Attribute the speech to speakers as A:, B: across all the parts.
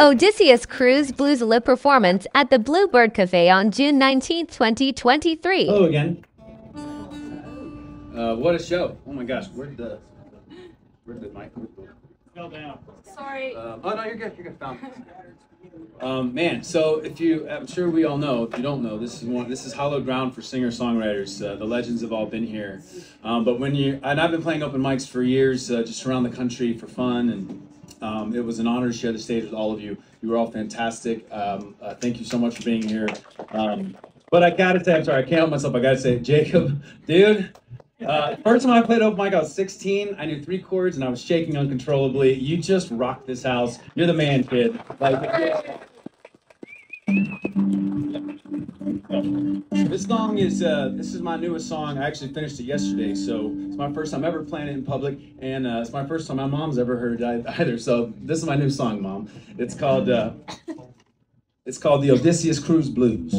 A: Odysseus Cruise Blues Lip performance at the Bluebird Cafe on June 19, 2023.
B: Hello again. What a show. Oh my gosh, where'd the mic?
C: Fell down.
D: Sorry.
B: Oh no, you're good. You're good. Found. Man, so I'm sure we all know. If you don't know, this is hallowed ground for singer-songwriters. The legends have all been here. But I've been playing open mics for years, just around the country for fun, and it was an honor to share the stage with all of you. You were all fantastic. Thank you so much for being here. But I gotta say, I'm sorry, I can't help myself. I gotta say, Jacob, dude. First time I played open mic, I was 16. I knew 3 chords and I was shaking uncontrollably. You just rocked this house. You're the man, kid. This song is my newest song. I actually finished it yesterday, so it's my first time ever playing it in public, and it's my first time my mom's ever heard it either. So this is my new song, Mom. It's called the Odysseus Cruise Blues.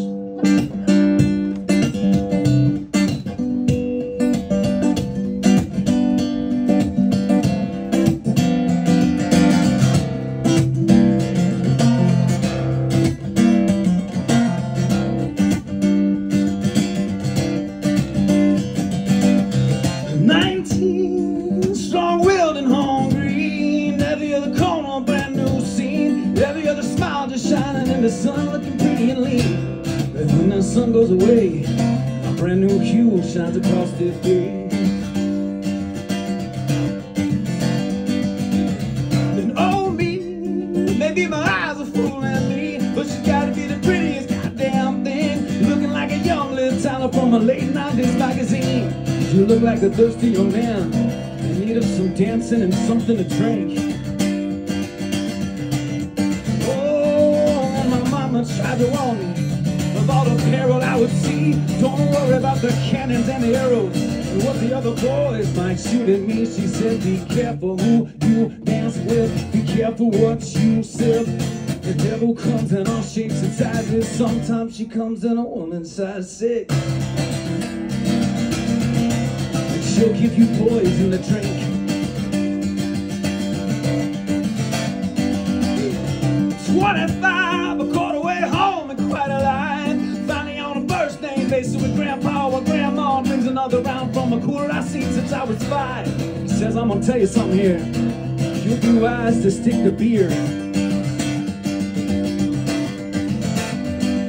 B: 19, strong-willed and hungry. In every other corner, a brand new scene. Every other smile just shining in the sun, looking pretty and lean. But when the sun goes away, a brand new hue shines across their face. And oh me, maybe my eyes are fooling me, but she's gotta be the prettiest goddamn thing, looking like a young little Tyler from a late 90s magazine. You look like a thirsty young man in need of some dancing and something to drink. Oh, my mama tried to warn me of all the peril I would see. Don't worry about the cannons and the arrows and what the other boys might shoot at me. She said, be careful who you dance with, be careful what you sip. The devil comes in all shapes and sizes. Sometimes she comes in a woman's size 6. She'll give you poison to drink. 25, a quarter way home and quite a line. Finally on a birthday basis with Grandpa or Grandma brings another round from a cooler I've seen since I was 5. He says, I'm gonna tell you something here. You'll be wise to stick to beer.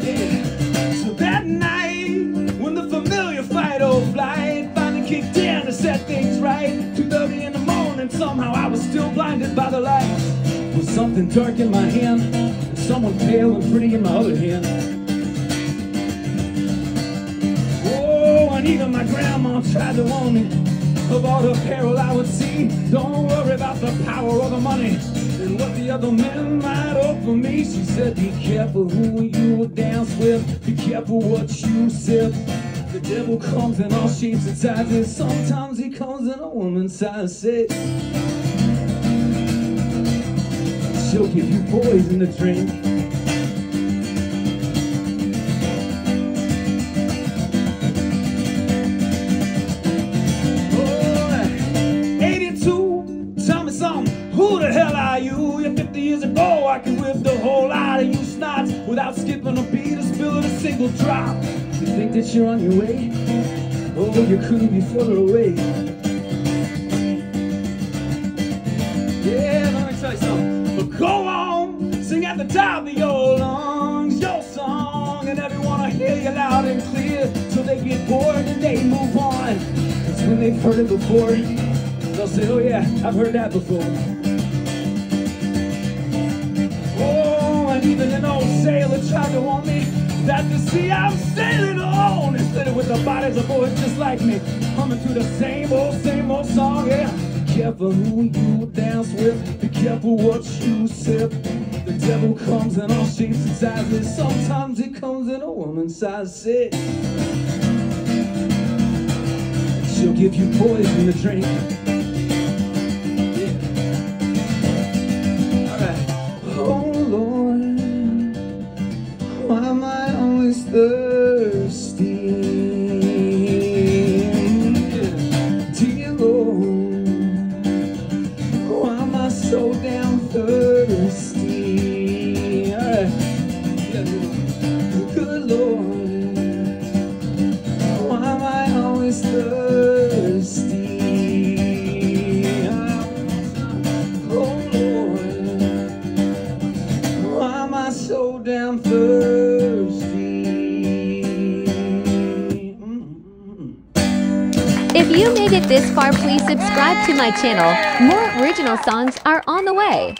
B: Yeah. So that night, when the familiar fight or flight kicked in to set things right, 2:30 in the morning, somehow I was still blinded by the lights. With something dark in my hand and someone pale and pretty in my other hand. Oh, and even my grandma tried to warn me of all the peril I would see. Don't worry about the power or the money and what the other men might offer me. She said, be careful who you will dance with, be careful what you sip. The devil comes in all shapes and sizes. Sometimes he comes in a woman's size 6. She'll give you poison to drink. Oh, 82, tell me something. Who the hell are you? You're 50 years ago, I could whip the whole lot of you snots without skipping a beat or spilling a single drop. You think that you're on your way? Oh, you couldn't be further away. Yeah, let me tell you something. But go on, sing at the top of your lungs, your song, and everyone will hear you loud and clear till they get bored and they move on. Because when they've heard it before, they'll say, oh yeah, I've heard that before. Oh, and even an old sailor tried to warn me that the sea I'm sailing on is littered with the bodies of boys just like me, humming through the same old song, yeah. Be careful who you dance with, be careful what you sip. The devil comes in all shapes and sizes. Sometimes he comes in a woman's size 6. She'll give you poison to drink. Yeah. Alright. Oh Lord, why am I always thirsty? Dear Lord, why am I so damn thirsty? thirsty. Oh Lord, why am I so damn thirsty?
A: If you made it this far, please subscribe to my channel. More original songs are on the way.